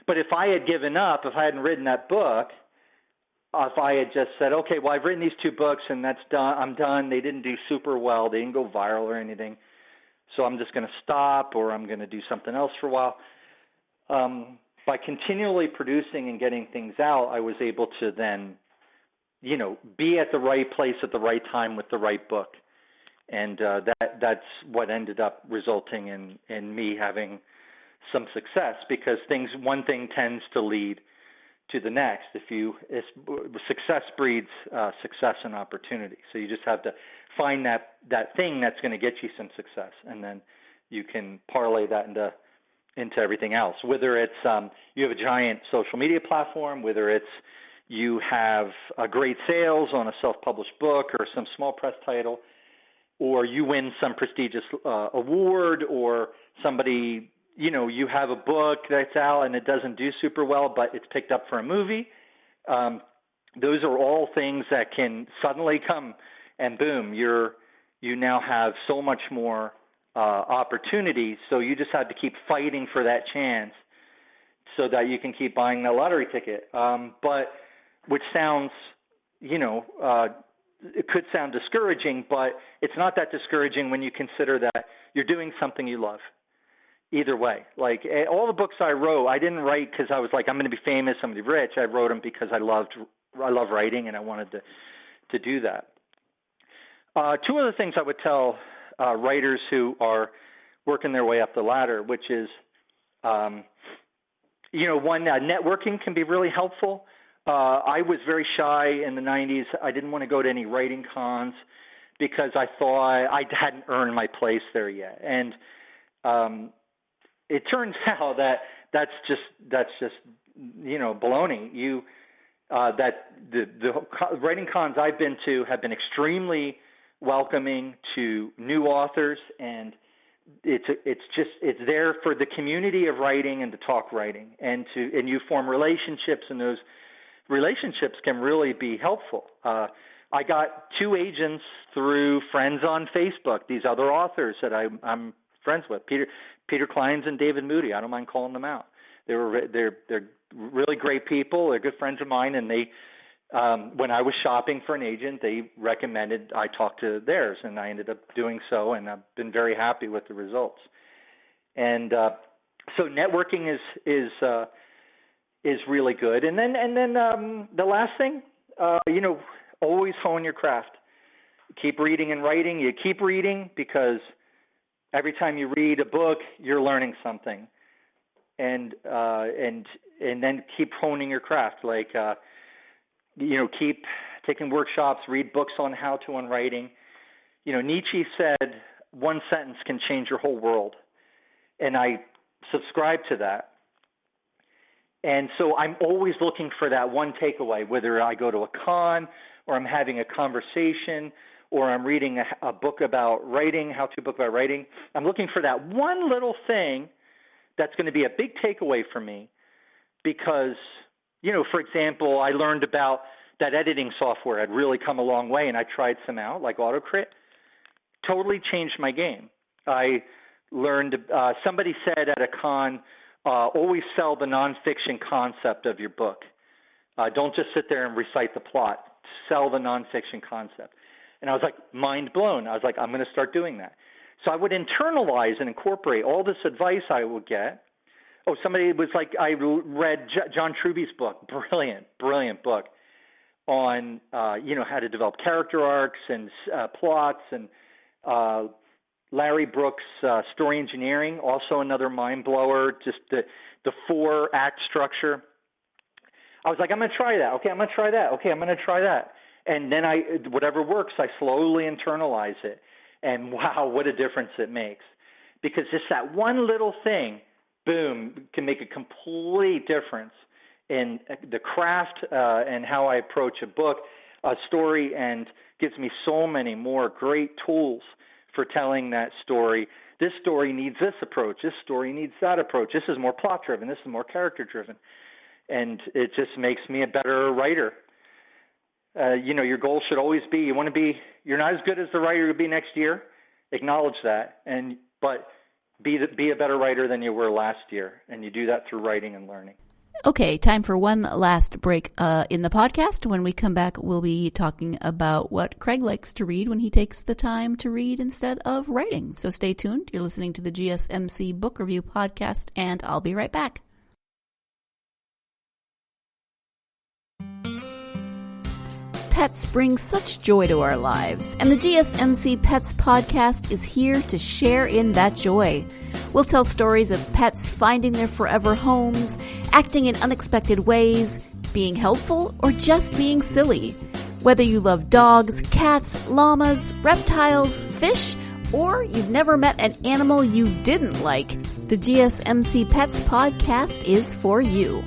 but if I had given up, if I hadn't written that book, if I had just said, okay, well, I've written these 2 books and that's done, I'm done. They didn't do super well. They didn't go viral or anything. So I'm just going to stop, or I'm going to do something else for a while. By continually producing and getting things out, I was able to then, be at the right place at the right time with the right book. And that's what ended up resulting in me having some success, because one thing tends to lead to the next. Success breeds success and opportunity. So you just have to find that thing that's going to get you some success, and then you can parlay that into everything else. Whether it's you have a giant social media platform, whether it's you have a great sales on a self-published book or some small press title, or you win some prestigious award, or somebody, you have a book that's out and it doesn't do super well, but it's picked up for a movie. Those are all things that can suddenly come and boom, you now have so much more opportunity. So you just have to keep fighting for that chance so that you can keep buying the lottery ticket. But which sounds, it could sound discouraging, but it's not that discouraging when you consider that you're doing something you love. Either way, like all the books I wrote, I didn't write because I was like, I'm going to be famous, I'm going to be rich. I wrote them because I love writing, and I wanted to do that. 2 other things I would tell writers who are working their way up the ladder, which is, one, networking can be really helpful. I was very shy in the 90s. I didn't want to go to any writing cons because I thought I hadn't earned my place there yet. And it turns out that that's just baloney. That the writing cons I've been to have been extremely welcoming to new authors, and it's there for the community of writing and to talk writing, and you form relationships, and those relationships can really be helpful. I got 2 agents through friends on Facebook, these other authors that I'm friends with, Peter Kleins and David Moody. I don't mind calling them out. They're really great people. They're good friends of mine, and they when I was shopping for an agent, they recommended I talk to theirs, and I ended up doing so, and I've been very happy with the results. And so networking is really good. And then the last thing, always hone your craft. Keep reading and writing. You keep reading because every time you read a book, you're learning something. And then keep honing your craft. Like, keep taking workshops, read books on how-to on writing. Nietzsche said, one sentence can change your whole world. And I subscribe to that. And so I'm always looking for that one takeaway, whether I go to a con or I'm having a conversation or I'm reading a book about writing, how-to book about writing. I'm looking for that one little thing that's going to be a big takeaway for me because, for example, I learned about that editing software had really come a long way, and I tried some out, like AutoCrit. Totally changed my game. I learned, somebody said at a con, always sell the nonfiction concept of your book. Don't just sit there and recite the plot. Sell the nonfiction concept. And I was like, mind blown. I was like, I'm going to start doing that. So I would internalize and incorporate all this advice I would get. Oh, somebody was like, I read John Truby's book, brilliant book on, how to develop character arcs and plots, and Larry Brooks' Story Engineering, also another mind blower, just the 4-act structure. I was like, I'm going to try that. Okay, I'm going to try that. Okay, I'm going to try that. And then whatever works, I slowly internalize it. And wow, what a difference it makes. Because just that one little thing, boom, can make a complete difference in the craft and how I approach a book, a story, and gives me so many more great tools for telling that story. This story needs this approach. This story needs that approach. This is more plot-driven. This is more character-driven. And it just makes me a better writer. Your goal should always be, you're not as good as the writer you'll be next year. Acknowledge that. But be a better writer than you were last year. And you do that through writing and learning. Okay, time for one last break in the podcast. When we come back, we'll be talking about what Craig likes to read when he takes the time to read instead of writing. So stay tuned. You're listening to the GSMC Book Review Podcast, and I'll be right back. Pets bring such joy to our lives, and the GSMC Pets podcast is here to share in that joy. We'll tell stories of pets finding their forever homes, acting in unexpected ways, being helpful, or just being silly. Whether you love dogs, cats, llamas, reptiles, fish, or you've never met an animal you didn't like, the GSMC Pets podcast is for you.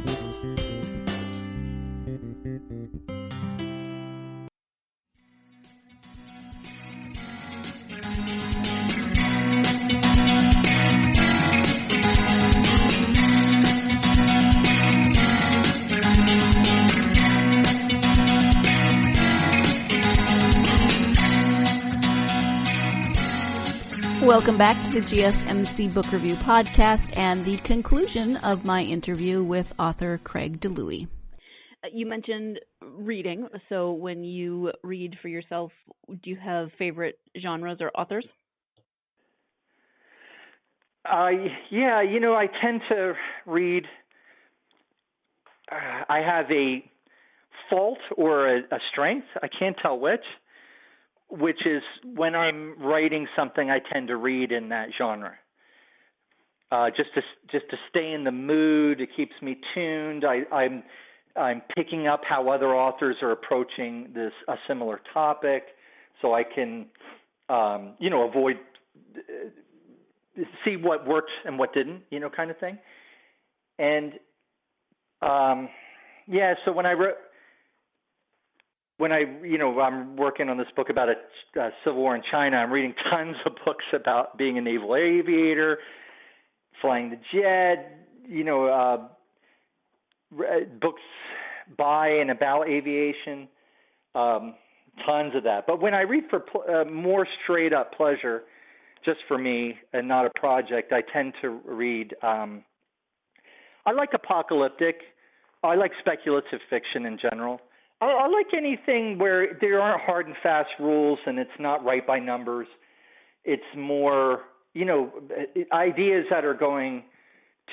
Welcome back to the GSMC Book Review Podcast and the conclusion of my interview with author Craig DiLouie. You mentioned reading. So when you read for yourself, do you have favorite genres or authors? I tend to read. I have a fault or a strength. I can't tell which is when I'm writing something, I tend to read in that genre. Just to stay in the mood, it keeps me tuned. I'm picking up how other authors are approaching a similar topic, so I can avoid see what worked and what didn't, kind of thing. And so I'm working on this book about a civil war in China. I'm reading tons of books about being a naval aviator, flying the jet, books by and about aviation, tons of that. But when I read for more straight up pleasure, just for me and not a project, I tend to read, I like apocalyptic, I like speculative fiction in general. I like anything where there aren't hard and fast rules and it's not right by numbers. It's more, ideas that are going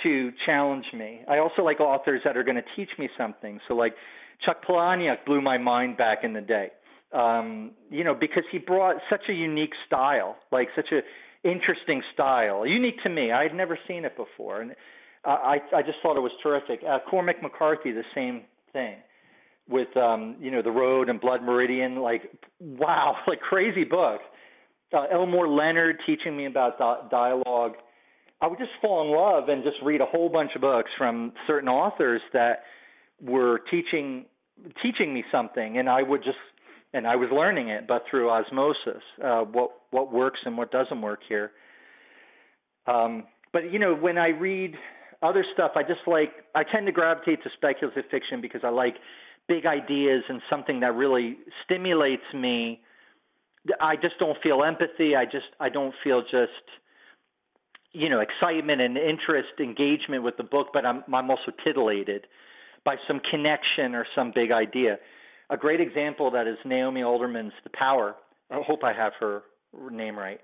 to challenge me. I also like authors that are going to teach me something. So like Chuck Palahniuk blew my mind back in the day, because he brought such a unique style, like such an interesting style, unique to me. I had never seen it before. And I just thought it was terrific. Cormac McCarthy, the same thing. With, The Road and Blood Meridian, crazy book. Elmore Leonard teaching me about dialogue. I would just fall in love and just read a whole bunch of books from certain authors that were teaching me something, and I was learning it, but through osmosis, what works and what doesn't work here. But when I read other stuff, I tend to gravitate to speculative fiction because I like big ideas and something that really stimulates me. I just don't feel empathy. I don't feel excitement and interest, engagement with the book, but I'm also titillated by some connection or some big idea. A great example of that is Naomi Alderman's The Power. I hope I have her name right.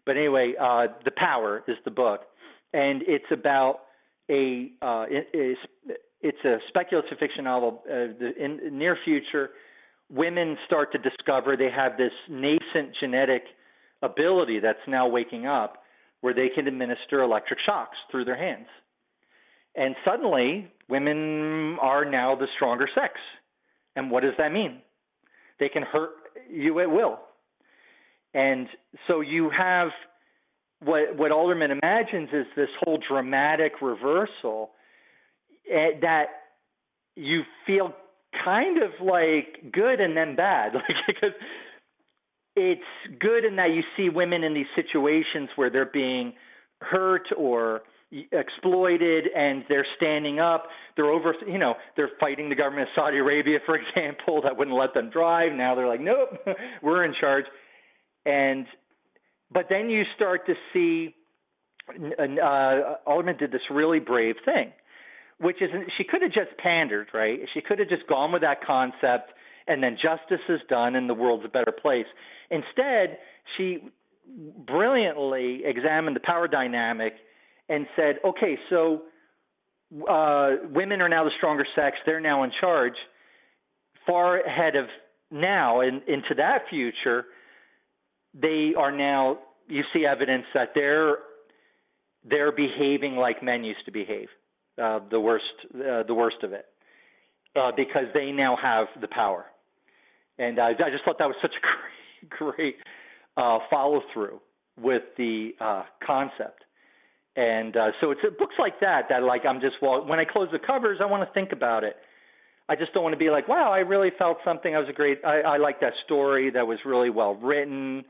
But anyway, The Power is the book, and it's about it's a speculative fiction novel. In the near future, women start to discover they have this nascent genetic ability that's now waking up, where they can administer electric shocks through their hands. And suddenly, women are now the stronger sex. And what does that mean? They can hurt you at will. And so you have what Alderman imagines is this whole dramatic reversal that you feel kind of like good and then bad, because it's good in that you see women in these situations where they're being hurt or exploited, and they're standing up. They're fighting the government of Saudi Arabia, for example, that wouldn't let them drive. Now they're like, nope, we're in charge. But then you start to see, Alderman did this really brave thing, which is she could have just pandered, right? She could have just gone with that concept, and then justice is done and the world's a better place. Instead, she brilliantly examined the power dynamic and said, okay, so women are now the stronger sex. They're now in charge. Far ahead of now and into that future, they are now, you see evidence that they're behaving like men used to behave, the worst of it, because they now have the power. And I just thought that was such a great follow-through with the concept. And so it's books like that like when I close the covers, I want to think about it. I just don't want to be like, wow, I really felt something. I like that story. That was really well written,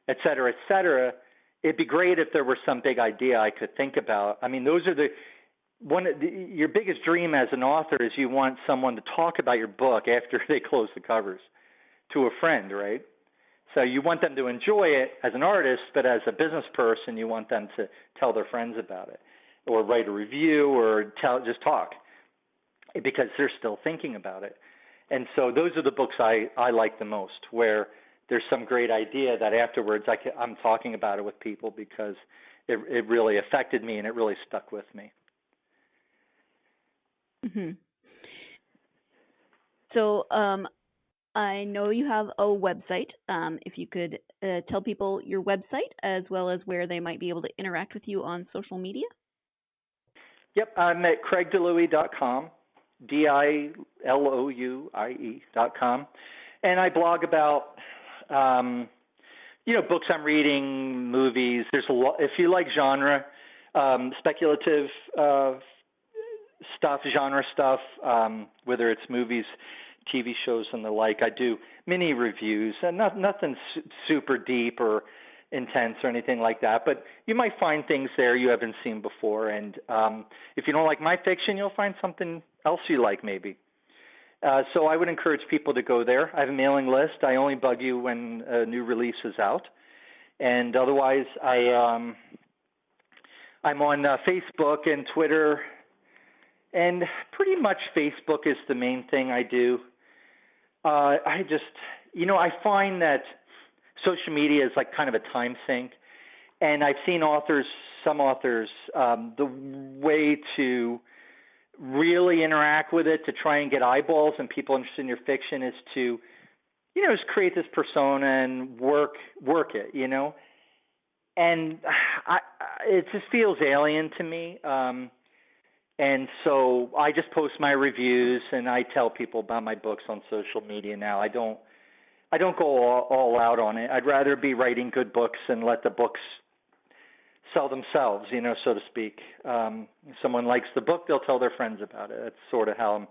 et cetera, et cetera. It'd be great if there were some big idea I could think about. I mean, those are your biggest dream as an author is you want someone to talk about your book after they close the covers to a friend, right? So you want them to enjoy it as an artist, but as a business person, you want them to tell their friends about it or write a review or just talk because they're still thinking about it. And so those are the books I like the most, where there's some great idea that afterwards I'm talking about it with people because it really affected me and it really stuck with me. Mm-hmm. So I know you have a website. If you could tell people your website as well as where they might be able to interact with you on social media. Yep, I'm at CraigDiLouie.com, DILOUIE.com, and I blog about books I'm reading, movies. There's a lot. If you like genre, speculative stuff, genre stuff, whether it's movies, TV shows, and the like, I do mini reviews, and nothing super deep or intense or anything like that. But you might find things there you haven't seen before, and if you don't like my fiction, you'll find something else you like maybe. So I would encourage people to go there. I have a mailing list. I only bug you when a new release is out. And otherwise, I'm on Facebook and Twitter, and pretty much Facebook is the main thing I do. I find that social media is like kind of a time sink, and I've seen some authors, the way to really interact with it, to try and get eyeballs and people interested in your fiction, is to, just create this persona and work it, and it just feels alien to me. And so I just post my reviews and I tell people about my books on social media now. I don't go all out on it. I'd rather be writing good books and let the books sell themselves, so to speak. If someone likes the book, they'll tell their friends about it. That's sort of how I'm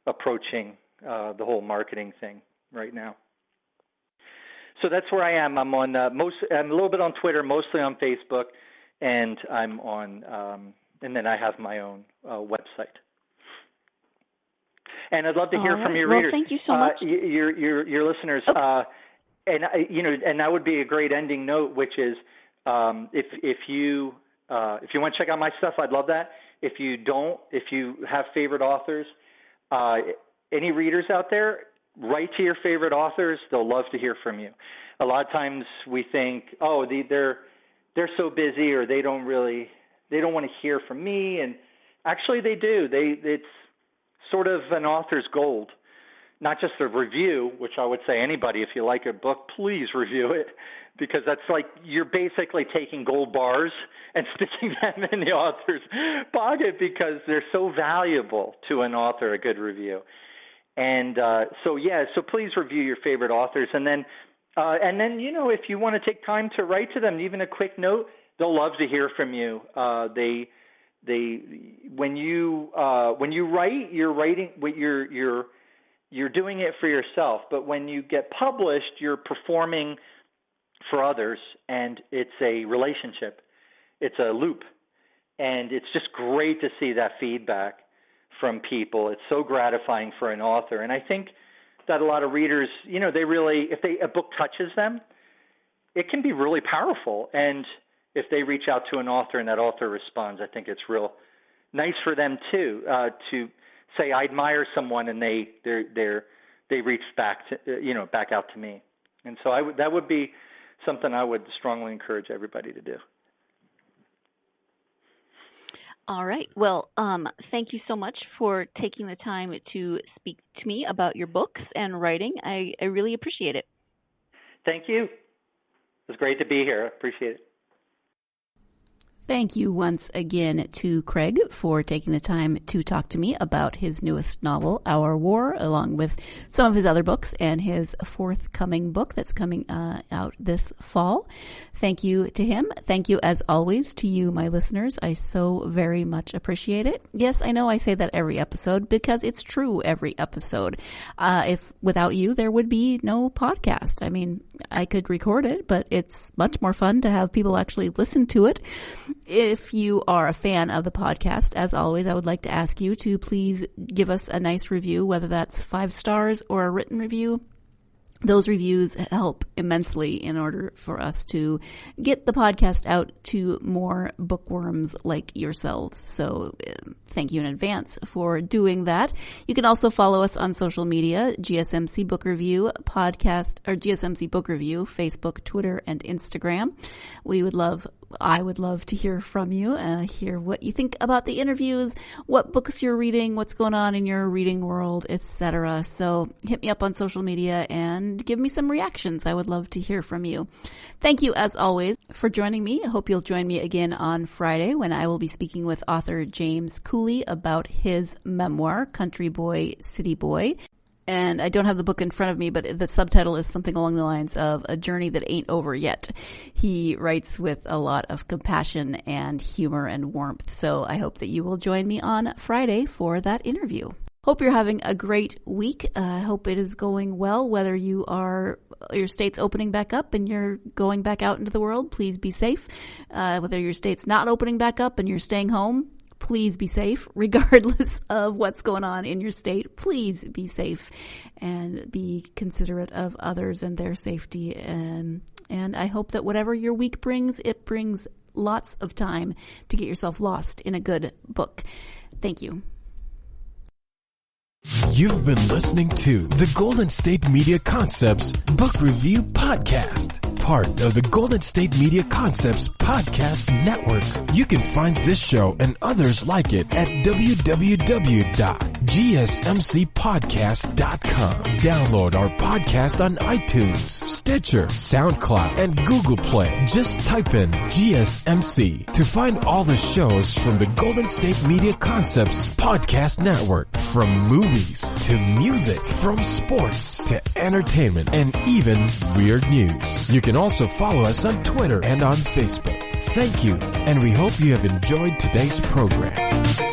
approaching the whole marketing thing right now. So that's where I am. I'm on I'm a little bit on Twitter, mostly on Facebook, and I'm on and then I have my own website. And I'd love to hear from your readers. Thank you so much. Your listeners. Okay. And that would be a great ending note, which is if you want to check out my stuff, I'd love that. If you have favorite authors, any readers out there, write to your favorite authors. They'll love to hear from you. A lot of times we think, they're so busy, or they don't want to hear from me, and actually they do. It's sort of an author's gold, not just a review, which I would say anybody, if you like a book, please review it, because that's like you're basically taking gold bars and sticking them in the author's pocket, because they're so valuable to an author, a good review. And so please review your favorite authors, and then if you want to take time to write to them, even a quick note, they'll love to hear from you. When you write, you're writing, you're doing it for yourself. But when you get published, you're performing for others, and it's a relationship. It's a loop, and it's just great to see that feedback from people. It's so gratifying for an author, and I think that a lot of readers, they really, if a book touches them, it can be really powerful. And if they reach out to an author and that author responds, I think it's real nice for them too, to say, I admire someone, and they reach back out to me. And so that would be something I would strongly encourage everybody to do. All right. Well, thank you so much for taking the time to speak to me about your books and writing. I really appreciate it. Thank you. It was great to be here. I appreciate it. Thank you once again to Craig for taking the time to talk to me about his newest novel, Our War, along with some of his other books and his forthcoming book that's coming out this fall. Thank you to him. Thank you, as always, to you, my listeners. I so very much appreciate it. Yes, I know I say that every episode because it's true every episode. If without you, there would be no podcast. I mean, I could record it, but it's much more fun to have people actually listen to it. If you are a fan of the podcast, as always, I would like to ask you to please give us a nice review, whether that's 5 stars or a written review. Those reviews help immensely in order for us to get the podcast out to more bookworms like yourselves. So thank you in advance for doing that. You can also follow us on social media, GSMC Book Review Podcast, or GSMC Book Review, Facebook, Twitter, and Instagram. I would love to hear from you, hear what you think about the interviews, what books you're reading, what's going on in your reading world, etc. So hit me up on social media and give me some reactions. I would love to hear from you. Thank you, as always, for joining me. I hope you'll join me again on Friday when I will be speaking with author James Cooley about his memoir, Country Boy, City Boy. And I don't have the book in front of me, but the subtitle is something along the lines of A Journey That Ain't Over Yet. He writes with a lot of compassion and humor and warmth. So I hope that you will join me on Friday for that interview. Hope you're having a great week. I hope it is going well, whether your state's opening back up and you're going back out into the world. Please be safe. Whether your state's not opening back up and you're staying home, please be safe, regardless of what's going on in your state. Please be safe and be considerate of others and their safety. And I hope that whatever your week brings, it brings lots of time to get yourself lost in a good book. Thank you. You've been listening to the Golden State Media Concepts Book Review Podcast, part of the Golden State Media Concepts Podcast Network. You can find this show and others like it at www.gsmcpodcast.com. Download our podcast on iTunes, Stitcher, SoundCloud, and Google Play. Just type in GSMC to find all the shows from the Golden State Media Concepts Podcast Network, from movies to music, from sports to entertainment, and even weird news. You can also follow us on Twitter and on Facebook. Thank you, and we hope you have enjoyed today's program.